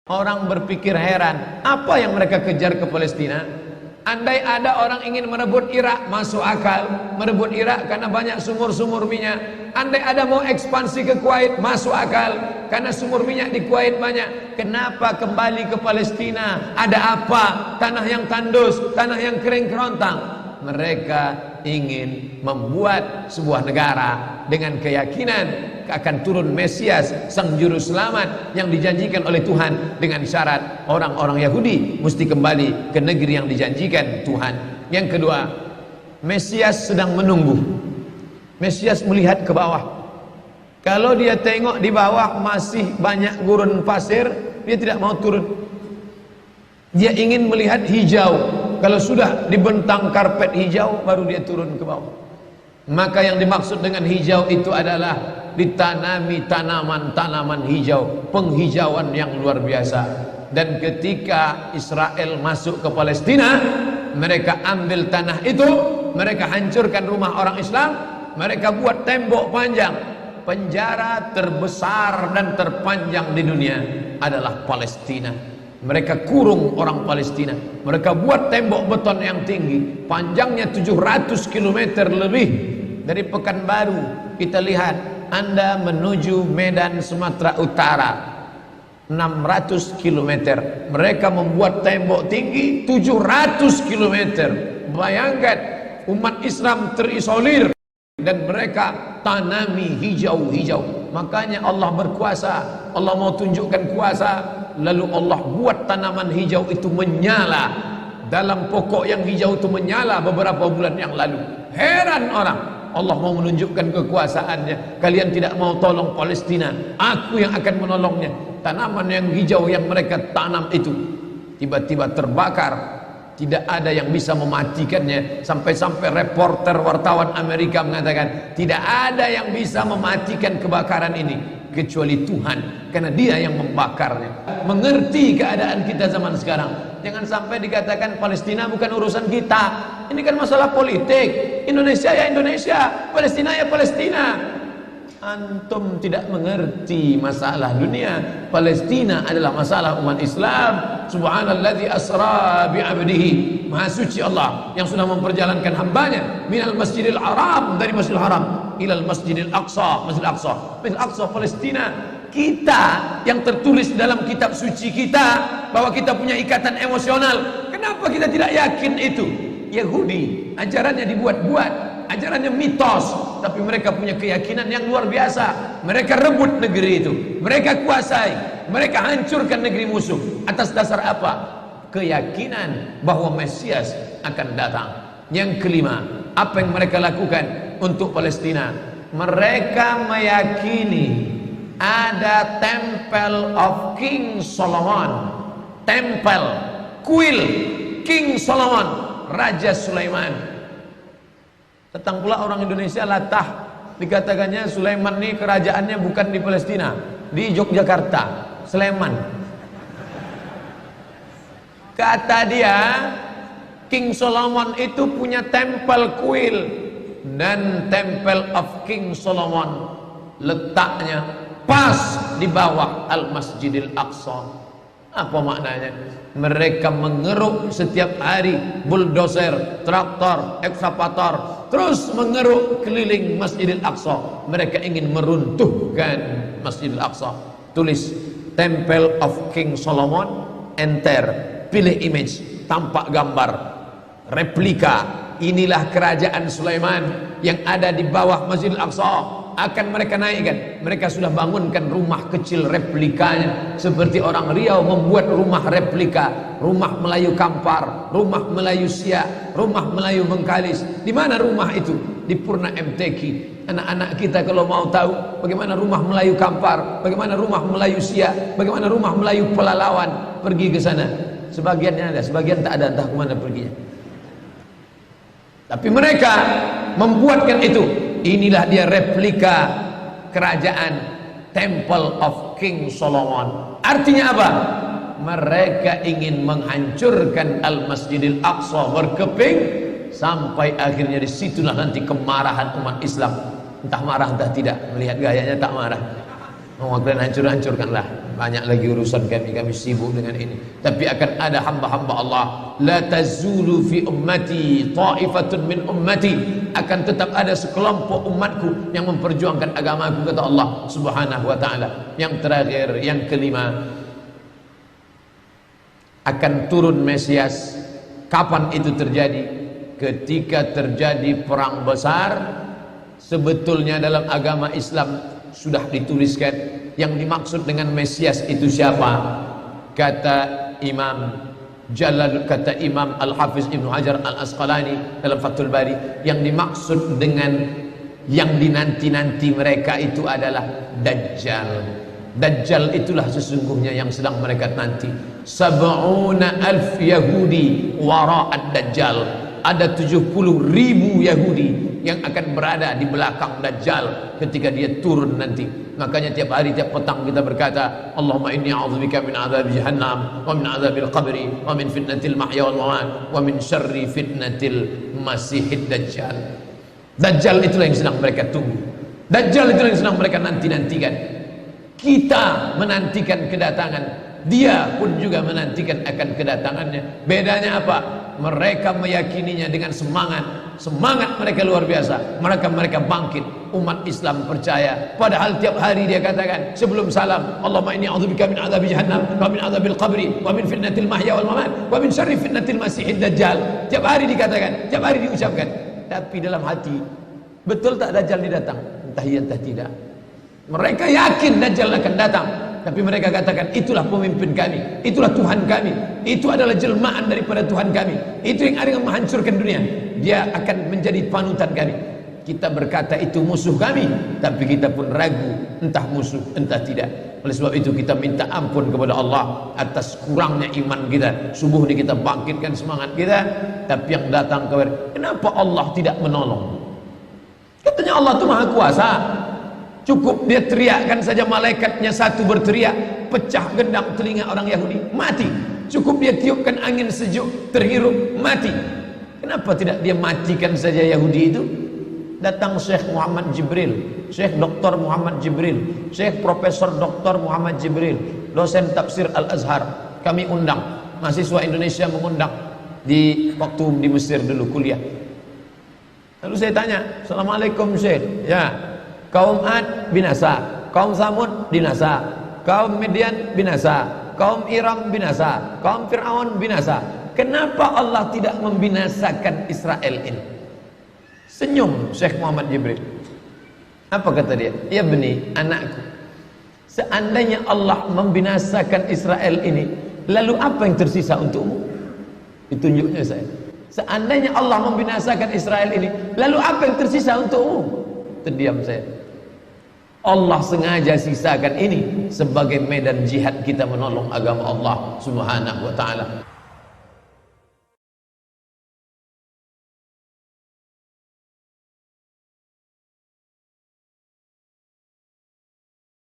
Orang berpikir heran, apa yang mereka kejar ke Palestina? Andai ada orang ingin merebut Irak, masuk akal. Merebut Irak karena banyak sumur-sumur minyak. Andai ada mau ekspansi ke Kuwait, masuk akal. Karena sumur minyak di Kuwait banyak. Kenapa kembali ke Palestina? Ada apa? Tanah yang tandus, tanah yang kering kerontang. Mereka ingin membuat sebuah negara dengan keyakinan akan turun Mesias, sang juru selamat yang dijanjikan oleh Tuhan, dengan syarat orang-orang Yahudi mesti kembali ke negeri yang dijanjikan Tuhan. Yang kedua, Mesias sedang menunggu. Mesias melihat ke bawah. Kalau dia tengok di bawah masih banyak gurun pasir, dia tidak mau turun. Dia ingin melihat hijau. Kalau sudah dibentang karpet hijau, baru dia turun ke bawah. Maka yang dimaksud dengan hijau itu adalah ditanami tanaman-tanaman hijau, penghijauan yang luar biasa. Dan ketika Israel masuk ke Palestina, mereka ambil tanah itu, mereka hancurkan rumah orang Islam, mereka buat tembok panjang. Penjara terbesar dan terpanjang di dunia adalah Palestina. Mereka kurung orang Palestina. Mereka buat tembok beton yang tinggi, panjangnya 700 km lebih. Dari Pekanbaru kita lihat, Anda menuju Medan Sumatera Utara 600 km. Mereka membuat tembok tinggi 700 km. Bayangkan, umat Islam terisolir dan mereka tanami hijau-hijau. Makanya Allah berkuasa. Allah mau tunjukkan kuasa, lalu Allah buat tanaman hijau itu menyala. Dalam pokok yang hijau itu menyala beberapa bulan yang lalu. Heran orang, Allah mau menunjukkan kekuasaannya. Kalian tidak mau tolong Palestina, aku yang akan menolongnya. Tanaman yang hijau yang mereka tanam itu tiba-tiba terbakar. Tidak ada yang bisa mematikannya. Sampai-sampai reporter wartawan Amerika mengatakan, tidak ada yang bisa mematikan kebakaran ini kecuali Tuhan, karena Dia yang membakarnya. Mengerti keadaan kita zaman sekarang. Jangan sampai dikatakan Palestina bukan urusan kita. Ini kan masalah politik. Indonesia ya Indonesia, Palestina ya Palestina. Antum tidak mengerti masalah dunia. Palestina adalah masalah umat Islam. Subhanalladzi asra bi'abdihi. Maha suci Allah yang sudah memperjalankan hambanya minal masjidil haram, dari masjidil haram, ilal masjidil aqsa, masjidil aqsa, masjidil aqsa Palestina. Kita yang tertulis dalam kitab suci kita bahwa kita punya ikatan emosional. Kenapa kita tidak yakin itu? Yahudi ajarannya dibuat-buat, ajarannya mitos, tapi mereka punya keyakinan yang luar biasa. Mereka rebut negeri itu, mereka kuasai, mereka hancurkan negeri musuh. Atas dasar apa? Keyakinan bahwa Mesias akan datang. Yang kelima, apa yang mereka lakukan untuk Palestina? Mereka meyakini ada Temple of King Solomon, tempel, kuil King Solomon, Raja Sulaiman. Datang pula orang Indonesia latah, dikatakannya Sulaiman ini kerajaannya bukan di Palestina, di Yogyakarta, Sleman. Kata dia, King Solomon itu punya tempel kuil, dan Temple of King Solomon letaknya pas di bawah Al-Masjidil Aqsa. Apa maknanya? Mereka mengeruk setiap hari, bulldozer, traktor, ekskavator, terus mengeruk keliling Masjidil Aqsa. Mereka ingin meruntuhkan Masjidil Aqsa. Tulis Temple of King Solomon, enter, pilih image, tampak gambar, replika. Inilah kerajaan Sulaiman yang ada di bawah Masjidil Aqsa. Akan mereka naikkan. Mereka sudah bangunkan rumah kecil replikanya, seperti orang Riau membuat rumah replika, rumah Melayu Kampar, rumah Melayu Siak, rumah Melayu Bengkalis. Di mana rumah itu? Di Purna MTQ. Anak-anak kita kalau mau tahu bagaimana rumah Melayu Kampar, bagaimana rumah Melayu Siak, bagaimana rumah Melayu Pelalawan, pergi ke sana. Sebagiannya ada, sebagian tak ada, entah kemana perginya. Tapi mereka membuatkan itu. Inilah dia replika kerajaan Temple of King Solomon. Artinya apa? Mereka ingin menghancurkan Al-Masjidil Aqsa berkeping, sampai akhirnya disitulah nanti kemarahan umat Islam. Entah marah entah tidak, melihat gayanya tak marah. Oh, kalian hancur-hancurkanlah. Banyak lagi urusan kami sibuk dengan ini. Tapi akan ada hamba-hamba Allah. La tazulu fi ummati ta'ifatun min ummati. Akan tetap ada sekelompok umatku yang memperjuangkan agamaku, kata Allah Subhanahu wa ta'ala. Yang terakhir, yang kelima, akan turun Mesias. Kapan itu terjadi? Ketika terjadi perang besar. Sebetulnya dalam agama Islam sudah dituliskan yang dimaksud dengan Mesias itu siapa. Kata Imam Al-Hafiz Ibnu Hajar Al-Asqalani dalam Fathul Bari, yang dimaksud dengan yang dinanti-nanti mereka itu adalah Dajjal. Dajjal itulah sesungguhnya yang sedang mereka nanti. 70,000 Yahudi wara'ad Dajjal. Ada 70.000 Yahudi yang akan berada di belakang Dajjal ketika dia turun nanti. Makanya tiap hari, tiap petang kita berkata, Allahumma inni a'udzubika min azab jahannam wa min azabil qabri wa min fitnatil mahya wal mamat wa min syarri fitnatil masihid Dajjal. Dajjal itulah yang sedang mereka tunggu. Dajjal itulah yang sedang mereka nanti-nantikan. Kita menantikan kedatangan, dia pun juga menantikan akan kedatangannya. Bedanya apa? Mereka meyakininya dengan semangat mereka luar biasa. Mereka bangkit. Umat Islam percaya. Padahal tiap hari dia katakan sebelum salam, Allahumma inni a'udzubika min adzabi jahannam wa min adzabil qabri wa min fitnatil mahya wal mamat wa min syarri fitnatil masihid dajjal. Tiap hari dikatakan, tiap hari diucapkan. Tapi dalam hati, betul tak Dajjal ini datang? Entah iya entah tidak. Mereka yakin Dajjal akan datang, tapi mereka katakan itulah pemimpin kami, itulah Tuhan kami, itu adalah jelmaan daripada Tuhan kami, itu yang akan menghancurkan dunia, dia akan menjadi panutan kami. Kita berkata itu musuh kami, tapi kita pun ragu entah musuh entah tidak. Oleh sebab itu kita minta ampun kepada Allah atas kurangnya iman kita. Subuh ini kita bangkitkan semangat kita, tapi yang datang kepada, kenapa Allah tidak menolong? Katanya Allah itu maha kuasa. Cukup dia teriakkan saja, malaikatnya satu berteriak, pecah gendang telinga orang Yahudi, mati. Cukup dia tiupkan angin sejuk, terhirup, mati. Kenapa tidak dia matikan saja Yahudi itu? Datang Syekh Muhammad Jibril, Syekh Dr. Muhammad Jibril, Syekh Profesor Dr. Muhammad Jibril, dosen tafsir Al-Azhar. Kami undang, mahasiswa Indonesia mengundang di waktu di Mesir dulu kuliah. Lalu saya tanya, Assalamualaikum Syekh. Ya, kaum Ad binasa, kaum Samud binasa, kaum Midian binasa, kaum Iram binasa, kaum Fir'aun binasa. Kenapa Allah tidak membinasakan Israel ini? Senyum Syekh Muhammad Jibril. Apa kata dia? Ya beni, anakku, seandainya Allah membinasakan Israel ini, lalu apa yang tersisa untukmu? Ditunjuknya saya. Seandainya Allah membinasakan Israel ini, lalu apa yang tersisa untukmu? Terdiam saya. Allah sengaja sisakan ini sebagai medan jihad kita menolong agama Allah Subhanahu wa ta'ala.